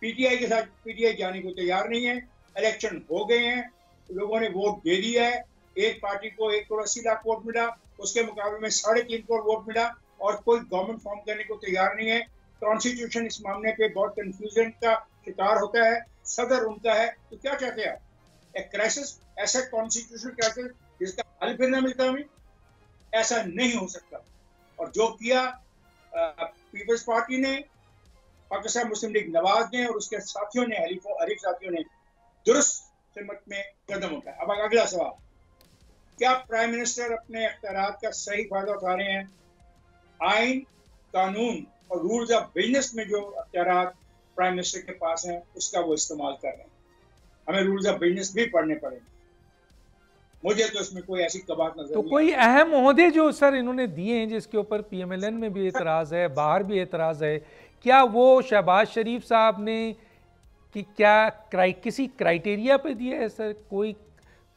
D: PTI के साथ PTI जाने को तैयार नहीं है। इलेक्शन हो गए हैं, लोगों ने वोट दे दिया है, एक पार्टी को 1,80,00,000 वोट मिला, उसके मुकाबले में 3.5 करोड़ वोट मिला, और कोई गवर्नमेंट फॉर्म करने को तैयार नहीं है। कॉन्स्टिट्यूशन इस मामले पे बहुत कंफ्यूजन का शिकार होता है, सदर उनका है, तो क्या चाहते हैं? एक क्राइसिस, ऐसा कॉन्स्टिट्यूशनल क्राइसिस जिसका हल फिर ना मिलता हमें, ऐसा नहीं हो सकता। और जो किया पीपल्स पार्टी ने, पाकिस्तान मुस्लिम लीग नवाज ने और उसके साथियों ने, हरीफ साथियों ने दुरुस्त सिमत में कदम उठाया। अब अगला सवाल, क्या प्राइम मिनिस्टर अपने इख्तियारात का सही फायदा उठा रहे हैं? आइन, कानून और रूल्स ऑफ बिजनेस में जो इख्तियारात प्राइम मिनिस्टर के पास हैं उसका वो इस्तेमाल कर रहे हैं। हमें रूल्स ऑफ बिजनेस भी पढ़ने पड़ेंगे। मुझे तो इसमें कोई ऐसी कबात नजर नहीं।
B: तो कोई अहम ओहदे जो सर इन्होंने दिए हैं जिसके ऊपर PMLN में भी एतराज़ है, बाहर भी एतराज़ है, क्या वो शहबाज शरीफ साहब ने कि क्या किसी क्राइटेरिया पे दिया है सर?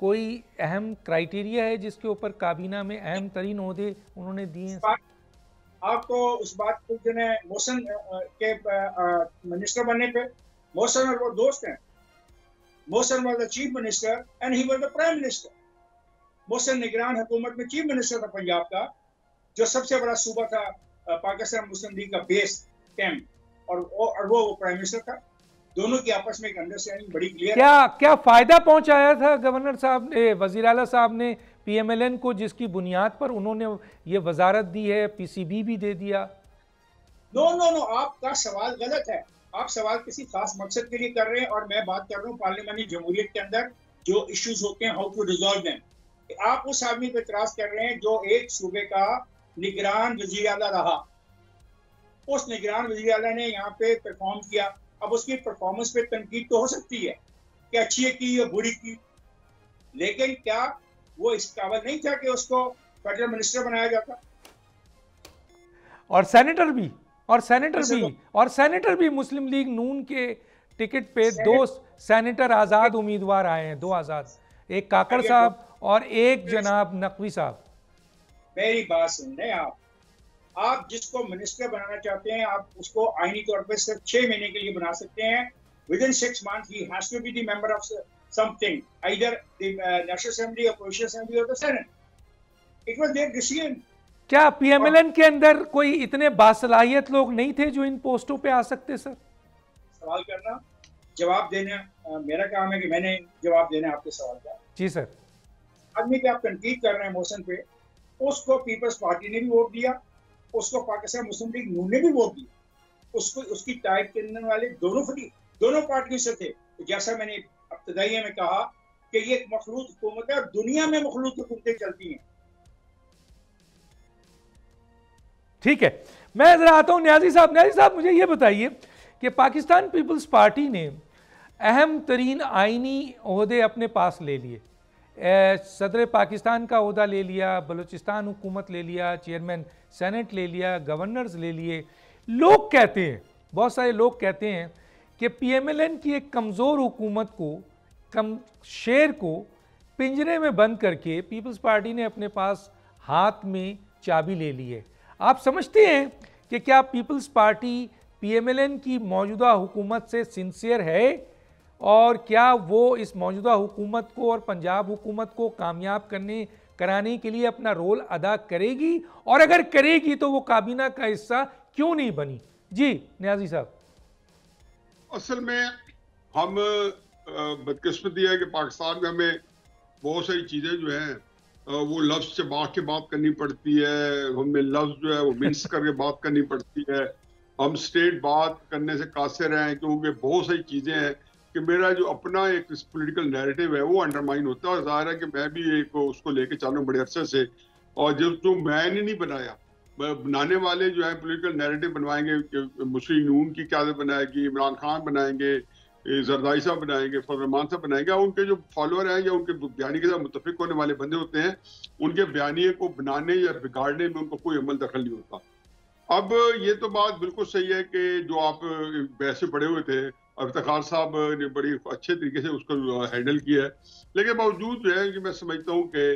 B: कोई अहम क्राइटेरिया है जिसके ऊपर काबीना में अहम तरीन ओहदे उन्होंने दिए हैं?
D: आपको उस बात को जो है मोहसिन के मिनिस्टर बनने पे, मोहसिन और वो दोस्त हैं। Mohsin was the chief minister and he was the prime minister. Mohsin निगरान हुकूमत में चीफ मिनिस्टर था पंजाब का, जो सबसे बड़ा सूबा था पाकिस्तान मुस्लिम लीग का बेस कैंप, और वो प्राइम मिनिस्टर था। दोनों की आपस में एक अंडरस्टैंडिंग बड़ी क्लियर।
B: क्या फायदा पहुंचाया था गवर्नर साहब ने, वजीर आला साहब ने PMLN को, जिसकी बुनियाद पर उन्होंने ये वजारत दी है, PCB भी दे दिया?
D: नो, आपका सवाल गलत है। आप सवाल किसी खास मकसद के लिए कर रहे हैं, और मैं बात कर रहा हूँ पार्लियामेंट्री जमहूरियत के अंदर जो इश्यूज होते हैं, हाउ टू रिजॉल्व देम। आप उस आदमी पर इतराज कर रहे हैं जो एक सूबे का निगरान वजीर आला रहा। उस निगरान वजीर आला ने यहाँ पे परफॉर्म किया। अब उसकी परफॉर्मेंस पे तनकीद तो हो सकती है कि अच्छी की या बुरी की, लेकिन क्या वो इस काबिल नहीं था कि उसको फेडरल मिनिस्टर बनाया जाता?
B: और सेनेटर भी मुस्लिम लीग नून के टिकट पे 2 सेनेटर आज़ाद उम्मीदवार आए हैं, 2 आज़ाद, एक काकड़ साहब और एक जनाब नकवी साहब।
D: मेरी बात सुन रहे हैं आप जिसको मिनिस्टर बनाना चाहते हैं, आप उसको आईनी तौर पर सिर्फ 6 महीने के लिए बना सकते हैं। Within 6 months he has to be the member of something, either the National Assembly, Opposition Assembly or the Senate. It was their decision.
B: क्या PMLN के अंदर कोई इतने बासलाहियत लोग नहीं थे जो इन पोस्टों पे आ सकते? सर
D: सवाल करना, जवाब देना मेरा काम है कि मैंने जवाब देना आपके सवाल का।
B: जी सर।
D: आदमी पे आप तनकीद कर रहे हैं मोशन पे, उसको पीपल्स पार्टी ने भी वोट दिया, उसको पाकिस्तान मुस्लिम लीग नून ने भी वोट दिया, उसको उसकी टाइप करने वाले दोनों पार्टियों से थे। तो जैसा मैंने इब्तिदाइया में कहा कि ये एक मखलूत हुकूमत है और दुनिया में मखलूत हुकूमतें चलती हैं।
B: ठीक है, मैं जरा आता हूं न्याजी साहब। मुझे ये बताइए कि पाकिस्तान पीपल्स पार्टी ने अहम तरीन आइनी ओहदे अपने पास ले लिए। सदर पाकिस्तान का ओहदा ले लिया, बलूचिस्तान हुकूमत ले लिया, चेयरमैन सेनेट ले लिया, गवर्नर्स ले लिए। लोग कहते हैं, बहुत सारे लोग कहते हैं कि PMLN की एक कमज़ोर हुकूमत को, कम शेर को पिंजरे में बंद करके पीपल्स पार्टी ने अपने पास हाथ में चाबी ले ली है। आप समझते हैं कि क्या पीपल्स पार्टी PMLN की मौजूदा हुकूमत से सिंसियर है, और क्या वो इस मौजूदा हुकूमत को और पंजाब हुकूमत को कामयाब कराने के लिए अपना रोल अदा करेगी, और अगर करेगी तो वो काबीना का हिस्सा क्यों नहीं बनी? जी न्याजी साहब।
C: असल में हम बदकिस्मती है कि पाकिस्तान में हमें बहुत सारी चीज़ें जो हैं वो लफ्ज़ से बात के बात करनी पड़ती है, हमें लफ्ज़ जो है वो मिक्स करके बात करनी पड़ती है। हम स्टेट बात करने से कासिर हैं क्योंकि बहुत सारी चीज़ें हैं कि मेरा जो अपना एक पॉलिटिकल नैरेटिव है वो अंडरमाइन होता है, और जाहिर है कि मैं भी एक उसको लेके चल रहा हूँ बड़े अरसे से। और जो मैंने नहीं बनाया, बनाने वाले जो है पॉलिटिकल नैरेटिव बनवाएंगे कि मुस्लिम नून की क़यादत बनाएगी, इमरान खान बनाएंगे, जरदारी साहब बनाएंगे, फजल रहमान साहब बनाएंगे, और उनके जो फॉलोअर हैं या उनके बयानी के साथ मुत्तफिक होने वाले बंदे होते हैं, उनके बयानिए को बनाने या बिगाड़ने में उनको कोई अमल दखल नहीं होता। अब ये तो बात बिल्कुल सही है कि जो आप वैसे पड़े हुए थे, इफ्तिखार साहब ने बड़ी अच्छे तरीके से उसको हैंडल किया है, लेकिन बावजूद जो है कि मैं समझता हूँ कि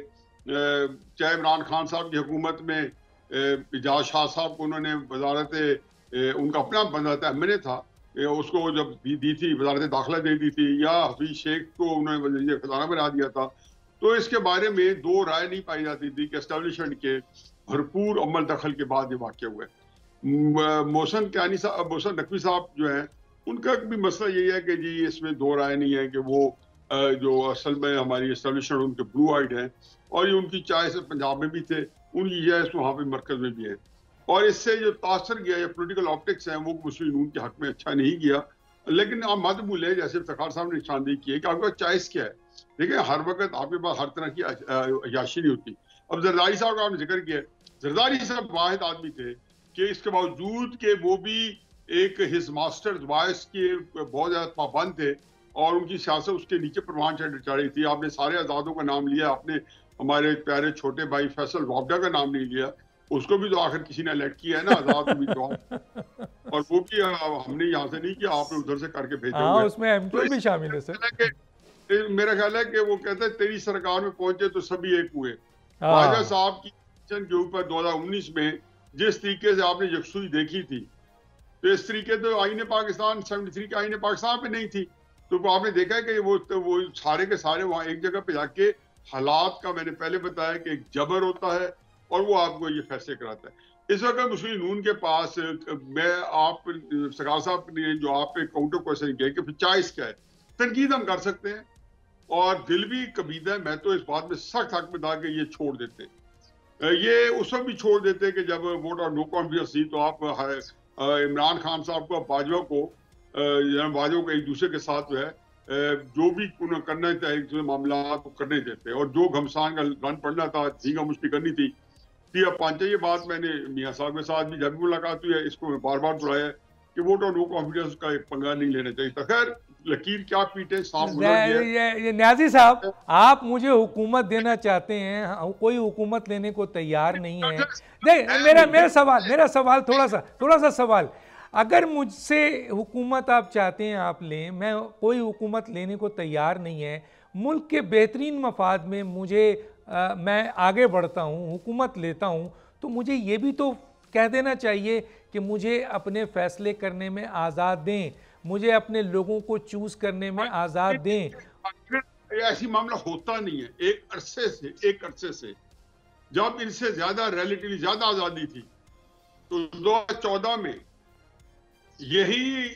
C: चाहे इमरान खान साहब की हुकूमत में एजाज शाह साहब को उन्होंने वजारत, उनका अपना वजारत एमएनए था, उसको जब दी थी, वजारत दाखिला दे दी थी, या हफीज शेख को उन्होंने वज़ीर खजाना बना दिया था, तो इसके बारे में दो राय नहीं पाई जाती थी कि एस्टेब्लिशमेंट के भरपूर अमल दखल के बाद ये वाक़या हुआ है। मोहसिन नकवी साहब जो है, उनका भी मसला यही है कि जी इसमें दो राय नहीं है कि वो जो असल में हमारी एस्टेब्लिशमेंट उनके ब्लू आइड है, और ये उनकी चाय से पंजाब में भी थे, उनकी चाय वहाँ पे मरकज में भी है, और इससे जो तासर गया या पोलिटिकल ऑप्टिक्स हैं वो मुस्लिम नून के हक में अच्छा नहीं गया। लेकिन आप मत भूलें, जैसे इफ्तिखार साहब ने निशानदेही की है कि आपका चॉइस क्या है। देखिए, हर वक्त आपके पास हर तरह की अयाशी नहीं होती। अब जरदारी साहब का आपने जिक्र किया, जरदारी साहब वाहिद आदमी थे कि इसके बावजूद के वो भी एक हिज मास्टर वॉइस के बहुत ज्यादा पाबंद थे, और उनकी सियासत उसके नीचे परवान चढ़ रही थी। आपने सारे आज़ादों का नाम लिया, आपने हमारे प्यारे छोटे भाई फैसल वाबडा का नाम नहीं लिया, उसको भी तो आखिर किसी ने इलेक्ट किया है ना, आजाद उम्मीदवार, और वो भी हमने यहाँ से नहीं किया, आपने उधर से करके भेजा हुआ है।
B: उसमें एमक्यू भी शामिल है सर।
C: मेरा ख्याल है कि वो कहते हैं तेरी सरकार में पहुंचे तो सभी एक हुए। राजा साहब की के ऊपर 2019 में जिस तरीके से आपने यकसुई देखी थी, तो इस तरीके तो आईने पाकिस्तान 73 के आईने पाकिस्तान पे नहीं थी। तो आपने देखा है कि वो सारे के सारे वहाँ एक जगह पे जाके हालात का, मैंने पहले बताया कि एक जबर होता है और वो आपको ये फैसले कराता है। इस वक्त मुस्लिम नून के पास, मैं आप सरकार साहब ने जो आप पे काउंटर क्वेश्चन किया कि चॉइस क्या है, तनकीद हम कर सकते हैं और दिल भी कबीदा है। मैं तो इस बात में सख्त हक में था कि ये छोड़ देते, ये उस वक्त भी छोड़ देते कि जब वोट और नो कॉन्फिडेंस थी, तो आप इमरान खान साहब को, बाजवा को एक दूसरे के साथ जो है जो भी करना चाहिए मामला को करने देते, और जो घमसान का रन पड़ना था, झींगा मुश्ती करनी थी, पांचे। ये बात मैंने मियाँ साहब के साथ भी जब भी मुलाकात हुई है, इसको मैं बार बार दोहराया कि वोट और नो कॉन्फिडेंस का एक पंगा नहीं लेना चाहिए था। खैर, लकीर क्या पीटे, सांप गुजर गया।
B: ये न्याजी साहब, आप मुझे हुकूमत देना चाहते हैं, कोई हुकूमत लेने को तैयार नहीं है। देख, मेरा सवाल थोड़ा सा सवाल, अगर मुझसे हुकूमत आप चाहते हैं आप लें, मैं कोई हुकूमत लेने को तैयार नहीं है। मुल्क के बेहतरीन मफाद में मैं आगे बढ़ता हूँ, हुकूमत लेता हूँ, तो मुझे ये भी तो कह देना चाहिए कि मुझे अपने फैसले करने में आज़ाद दें, मुझे अपने लोगों को चूज करने में आज़ाद दें।
C: ऐसी मामला होता नहीं है। एक अरसे से जब इनसे ज्यादा रिलेटिवली ज्यादा आज़ादी थी, तो 2014 में यही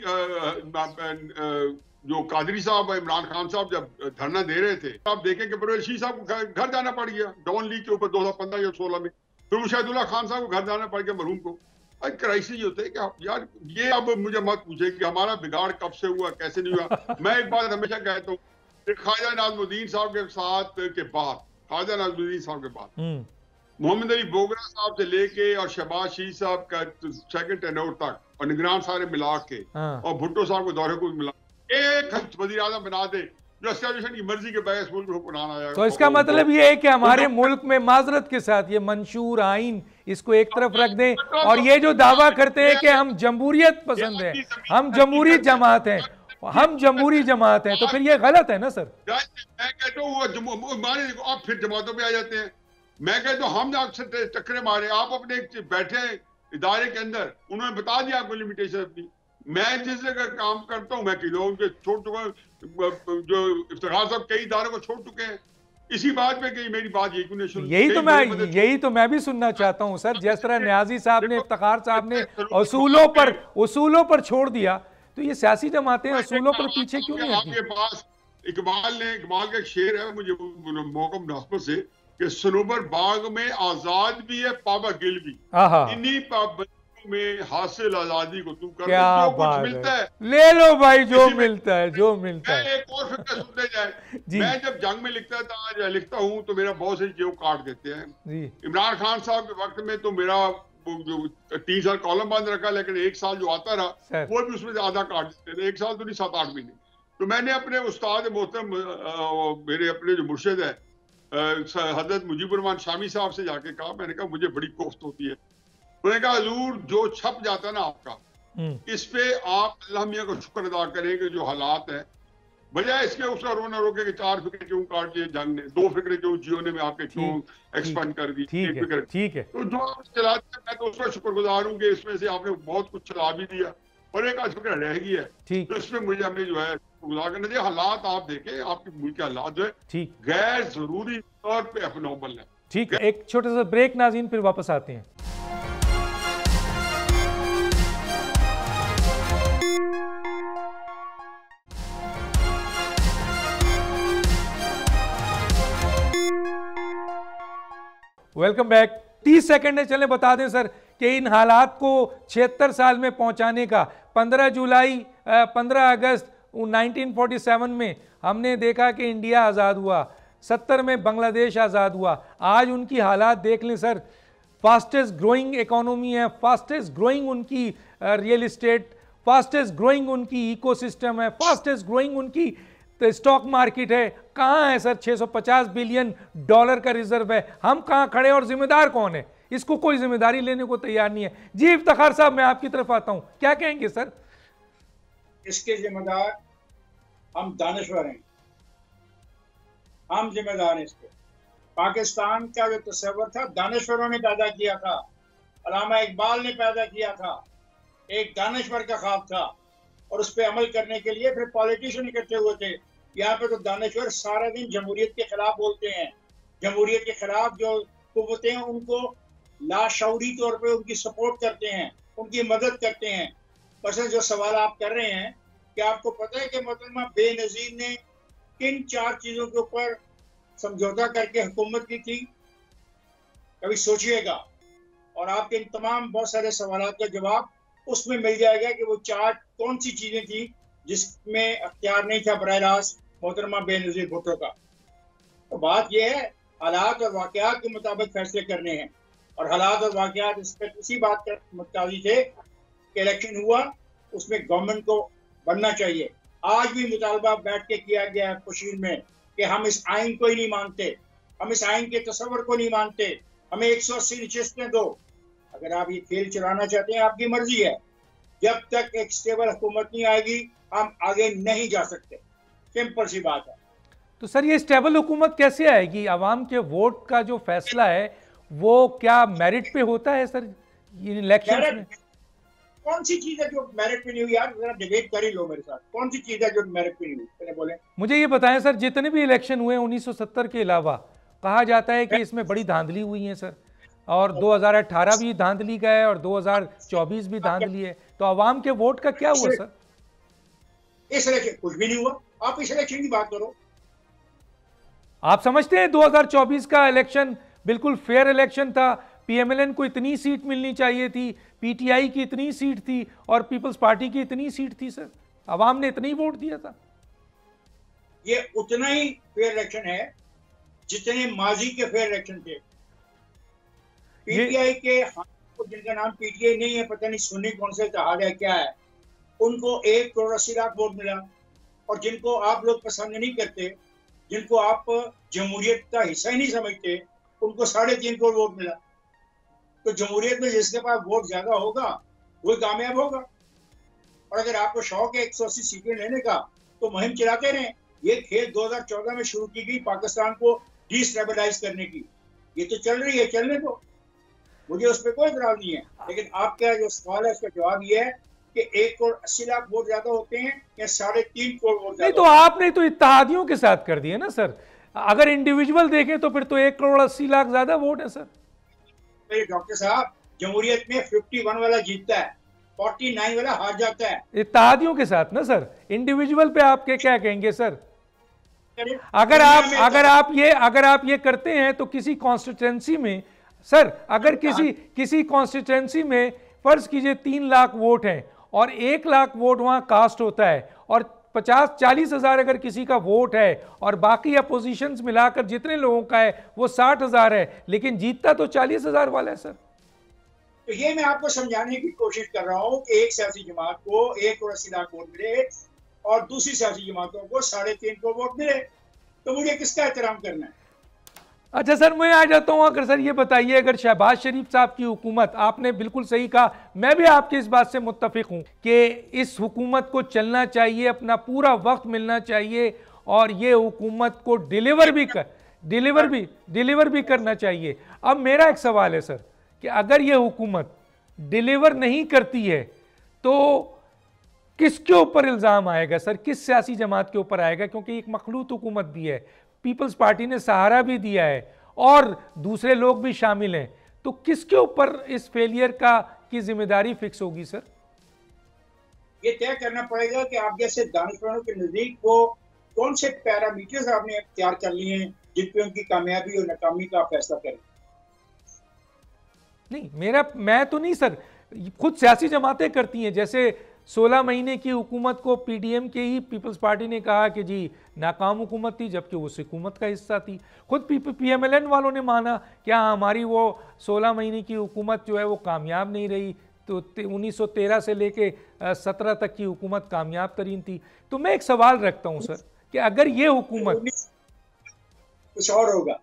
C: जो कादरी साहब और इमरान खान साहब जब धरना दे रहे थे, आप देखें कि परवेज शी साहब को घर जाना पड़ गया डॉन लीग के ऊपर 2015 या 16 में। फिर मुशाहिदुल्लाह खान साहब को घर जाना पड़ गया मरहूम को। क्राइसिस ये होता है कि यार, ये अब मुझे मत पूछे कि हमारा बिगाड़ कब से हुआ, कैसे नहीं हुआ। मैं एक बात हमेशा कहता हूँ, ख्वाजा नाज़मुद्दीन साहब के साथ के बाद, ख्वाजा नाज़मुद्दीन साहब के बाद मोहम्मद अली बोगरा साहब से लेके और शहबाज शीख साहब का सेकंड टेन्योर तक, और निगरान सारे मिला के, और भुट्टो साहब को दौरे को मिला, एक वज़ीर आज़म बना दे जो एस्टेब्लिशमेंट की मर्जी के बगैर मुल्क को बनाना आएगा।
B: तो इसका मतलब ये है कि हमारे मुल्क में माजरत के साथ ये मंशूर आइन इसको एक तरफ रख दें, और ये जो दावा करते हैं कि हम जमहूरियत पसंद है, हम जमहूरी जमात हैं, हम जमहूरी जमात हैं, तो फिर ये गलत है ना सर।
C: मैं कहता हूँ आप फिर जमातों पे आ जाते हैं। मैं कहता हूँ हम आपसे टक्करे मारे, आप अपने बैठे इदारे के अंदर, उन्होंने बता दिया आपको लिमिटेशन अपनी। मैं जिस जगह काम करता हूँ मैं कई लोगों के छोड़ चुका, जो इफ्तिखार साहब कई इदारों को छोड़ चुके हैं, इसी बात पे कि मेरी बात
B: यही तो मैं भी सुनना चाहता हूँ सर। जिस तरह न्याजी साहब ने, इफ्तिखार साहब ने उसूलों पर छोड़ दिया, तो ये सियासी जमातें उसूलों पर पीछे क्यों नहीं हटती?
C: आपके पास इकबाल का एक शेर है, मुझे मौका मुनासिबत से, कि सनोबर बाग में आजाद भी है पाबा गिल भी, इन्हीं पाबंदियों में हासिल आजादी को तू कर,
B: क्या
C: जो
B: बात
C: कुछ मिलता है
B: ले लो भाई, जो मिलता है जो मिलता है।
C: एक और फिक्र सुनते जाए। मैं जब जंग में लिखता हूँ तो मेरा बहुत से जेब काट देते हैं। इमरान खान साहब के वक्त में तो मेरा जो 3 साल कॉलम बंद रखा, लेकिन 1 साल जो आता रहा वो भी उसमें से आधा काट देते थे। 1 साल तो नहीं, 7-8 महीने। तो मैंने अपने उस्ताद मोहतरम, मेरे अपने जो मुर्शिद है हजरत मुजीबुर रहमान शामी साहब से जाके कहा, मैंने कहा मुझे बड़ी कोफ्त होती है। उन्होंने कहा हजूर जो छप जाता है ना आपका, इस पे आप अल्लाह मियां को शुक्र अदा करेंगे जो हालात है, बजाय इसके उसका रोना रोके कि 4 फिक्रे क्यों काट दिए जंग ने, 2 फिक्रे क्यों जियो ने में आपके क्यों एक्सपेंड कर दी,
B: ठीक है।
C: तो जो चला दिया मैं तो उसका शुक्रगुजार हूँ कि इसमें से आपने बहुत कुछ चला भी दिया, और एक आज फिक्र रह गई है, तो इसमें मुझे हमें जो है गुजार करना चाहिए। हालात आप देखें, आपके मुल्क के हालात जो है गैर जरूरी तौर पे एबनॉर्मल है।
B: ठीक है, एक छोटा सा ब्रेक नाज़रीन, फिर वापस आते हैं। Welcome back. 30 सेकंड है, चले बता दें सर कि इन हालात को 76 साल में पहुंचाने का 15 अगस्त 1947 में हमने देखा कि इंडिया आज़ाद हुआ, 70 में बांग्लादेश आज़ाद हुआ। आज उनकी हालात देख लें सर, फास्टेस्ट ग्रोइंग इकोनॉमी है, फास्टेस्ट ग्रोइंग उनकी रियल इस्टेट, फास्टेस्ट ग्रोइंग उनकी इकोसिस्टम है, फास्टेस्ट ग्रोइंग उनकी स्टॉक मार्केट है। कहाँ है सर $650 बिलियन का रिजर्व है? हम कहाँ खड़े और जिम्मेदार कौन है? इसको कोई जिम्मेदारी लेने को तैयार नहीं है। जी इफ्तिखार साहब, मैं आपकी तरफ आता हूं, क्या कहेंगे सर?
D: इसके जिम्मेदार हम दानिश्वर हैं, हम जिम्मेदार हैं इसके। पाकिस्तान का जो तस्वर था दानिश्वरों ने पैदा किया था, अल्लामा इकबाल ने पैदा किया था, एक दानिश्वर का ख्वाब था, और उस पर अमल करने के लिए फिर पॉलिटिशियन इकट्ठे हुए थे। यहाँ पे तो दानिश्वर सारा दिन जमहूरियत के खिलाफ बोलते हैं, जमहूरियत के खिलाफ जो कुव्वतें हैं उनको लाशऊरी तौर पे उनकी सपोर्ट करते हैं, उनकी मदद करते हैं। बस जो सवाल आप कर रहे हैं, क्या आपको पता है कि मोहतरमा बेनज़ीर ने किन 4 चीज़ों के ऊपर समझौता करके हुकूमत की थी? कभी सोचिएगा, और आपके इन तमाम बहुत सारे सवालों का जवाब उसमें मिल जाएगा कि वो 4 कौन सी चीज़ें थी जिसमें अख्तियार नहीं था बराह रास्त मोहतरमा बेनज़ीर भुट्टो का। तो बात यह है, हालात और वाक़यात के मुताबिक फैसले करने हैं, और हालात और वाक़यात इस पर इसी बात का मुताबिक थे कि इलेक्शन हुआ, उसमें गवर्नमेंट को बनना चाहिए। आज भी मुतालबा बैठ के किया गया है कश्मीर में कि हम इस आइन को ही नहीं मानते, हम इस आइन के तस्वर को नहीं मानते, हमें 180 नशिस्तें दो। अगर आप ये खेल चलाना चाहते हैं आपकी मर्जी है, जब तक एक स्टेबल हुकूमत नहीं आएगी हम आगे नहीं जा सकते, सिंपल सी बात है।
B: तो सर ये स्टेबल हुकूमत कैसे आएगी? आवाम के वोट का जो फैसला है वो क्या मेरिट पे होता है सर इलेक्शन में?
D: कौन सी चीज है जो मेरिट पे नहीं हुई? यार जरा डिबेट कर ही लो मेरे साथ, कौन सी चीज है जो मेरिट पे नहीं हुई? पहले बोले
B: मुझे ये बताएं सर, जितने भी इलेक्शन हुए 1970 के अलावा, कहा जाता है कि इसमें बड़ी धांधली हुई है सर, और 2018 भी धांधली का है और 2024 भी धांधली है, तो आवाम के वोट का क्या हुआ सर?
D: इस इलेक्शन कुछ भी नहीं हुआ, आप इस इलेक्शन की बात करो।
B: आप समझते हैं 2024 का इलेक्शन बिल्कुल फेयर इलेक्शन था? पीएमएलएन को इतनी सीट मिलनी चाहिए थी, पीटीआई की इतनी सीट थी और पीपल्स पार्टी की इतनी सीट थी सर, आवाम ने इतना ही वोट दिया था।
D: ये उतना ही फेयर इलेक्शन है जितने माजी के फेयर इलेक्शन थे। पीटीआई के, जिनका नाम पीटीआई नहीं है, पता नहीं सुन्नी कौन से जहाज है क्या है, उनको 1 करोड़ 80 लाख वोट मिला। और जिनको आप लोग पसंद नहीं करते, जिनको आप जमहूरियत का हिस्सा ही नहीं समझते, उनको 3.5 करोड़ वोट मिला। तो जमहूरियत में जिसके पास वोट ज्यादा होगा वो कामयाब होगा। और अगर आपको शौक है 180 सीटें लेने का तो मुहिम चलाते रहें। ये खेल 2014 में शुरू की गई पाकिस्तान को डिस्टेबलाइज करने की, ये तो चल रही है, चलने दो, मुझे उस पर कोई इतराज नहीं है। लेकिन आपका जो सवाल है उसका जवाब ये है कि 1 करोड़ 80 लाख वोट ज्यादा होते हैं या 3.5 करोड़ वोट?
B: नहीं तो आपने तो इत्तेहादियों के साथ कर दिए ना सर। अगर इंडिविजुअल देखें तो फिर तो 1 करोड़ 80 लाख ज्यादा वोट है सर।
D: डॉक्टर साहब, जमहूरियत में 51 वाला जीतता है, 49 वाला हार जाता है।
B: इत्तेहादियों के साथ ना सर, इंडिविजुअल पे आपके क्या कहेंगे सर? अगर आप ये करते हैं तो किसी कॉन्स्टिट्यूंसी में सर, अगर किसी कॉन्स्टिट्यूंसी में फर्ज कीजिए 3 लाख वोट हैं और 1 लाख वोट वहां कास्ट होता है और 50-40 हजार अगर किसी का वोट है और बाकी अपोजिशंस मिलाकर जितने लोगों का है वो 60 हजार है, लेकिन जीतता तो 40 हजार वाला है सर।
D: तो ये मैं आपको समझाने की कोशिश कर रहा हूं कि एक सियासी जमात को 1 करोड़ 80 लाख वोट मिले और दूसरी सियासी जमातों को 3.5 करोड़ वोट मिले, तो मुझे किसका एहतराम करना है?
B: अच्छा सर, मैं आ जाता हूं। अगर सर ये बताइए, अगर शहबाज शरीफ साहब की हुकूमत, आपने बिल्कुल सही कहा, मैं भी आपकी इस बात से मुत्तफिक हूं कि इस हुकूमत को चलना चाहिए, अपना पूरा वक्त मिलना चाहिए और ये हुकूमत को डिलीवर भी करना चाहिए। अब मेरा एक सवाल है सर कि अगर ये हुकूमत डिलीवर नहीं करती है तो किसके ऊपर इल्ज़ाम आएगा सर? किस सियासी जमात के ऊपर आएगा? क्योंकि एक मखलूत हुकूमत भी है, पीपल्स पार्टी ने सहारा भी दिया है और दूसरे लोग भी शामिल हैं, तो किसके ऊपर इस फेलियर की जिम्मेदारी फिक्स होगी सर?
D: ये तय करना पड़ेगा कि आप जैसे दानिशवरों के नजदीक वो कौन से पैरामीटर्स आपने तैयार कर लिए हैं जिन पे उनकी कामयाबी और नाकामी का फैसला करें।
B: नहीं, मैं तो नहीं सर, खुद सियासी जमातें करती हैं। जैसे 16 महीने की हुकूमत को पीडीएम के ही पीपल्स पार्टी ने कहा कि जी नाकाम हुकूमत थी, जबकि वो उस हुकूमत का हिस्सा थी। खुद पीएमएलएन वालों ने माना कि हाँ, हमारी वो 16 महीने की हुकूमत जो है वो कामयाब नहीं रही, तो 1913 से लेके 17 तक की हुकूमत कामयाब तरीन थी। तो मैं एक सवाल रखता हूँ सर कि अगर ये हुकूमत
D: कुछ और होगा,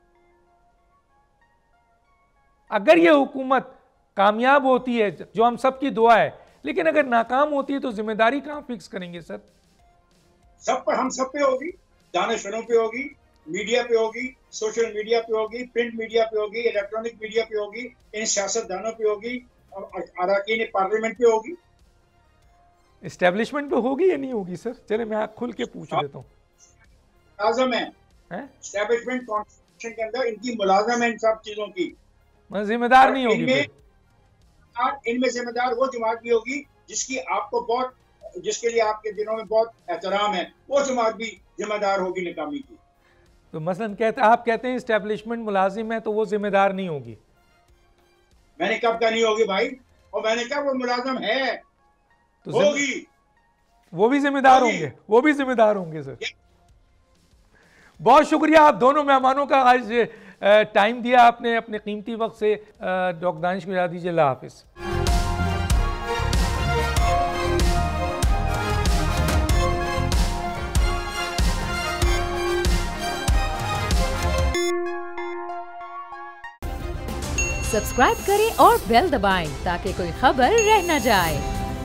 B: अगर ये हुकूमत कामयाब होती है, जो हम सबकी दुआ है, लेकिन अगर नाकाम होती है तो जिम्मेदारी कहां फिक्स करेंगे सर?
D: सब पर, हम सब पे होगी, दानिशवरों पे होगी, मीडिया पे होगी, सोशल मीडिया पे होगी, प्रिंट मीडिया पे होगी, इलेक्ट्रॉनिक मीडिया पे होगी, इन सियासतदानों पे होगी, अरकान पार्लियामेंट पे होगी।
B: एस्टेब्लिशमेंट पे होगी या नहीं होगी सर? चले मैं खुल के पूछ लेता हूँ।
D: मुलाजम है एस्टेब्लिशमेंट कॉन्स्टिट्यूशन के अंदर, इनकी मुलाजम है इन सब चीजों की,
B: जिम्मेदार नहीं होगी।
D: इनमें जिम्मेदार वो जमात भी होगी जिसके लिए आपके दिनों में बहुत एहतराम है, वो जमात भी जिम्मेदार होगी नाकामी की।
B: तो मसलन आप कहते हैं एस्टेब्लिशमेंट मुलाजिम है तो वो जिम्मेदार नहीं होगी।
D: मैंने कब कहा नहीं होगी भाई, और मैंने कहा वो मुलाजिम है तो होगी,
B: वो भी जिम्मेदार होंगे, वो भी जिम्मेदार होंगे सर। बहुत शुक्रिया आप दोनों मेहमानों का, आज टाइम दिया आपने अपने कीमती वक्त से। डॉक्टर दानिश को इजाज़त दीजिए, अल्लाह हाफिज़।
A: सब्सक्राइब करें और बेल दबाएं ताकि कोई खबर रह न जाए।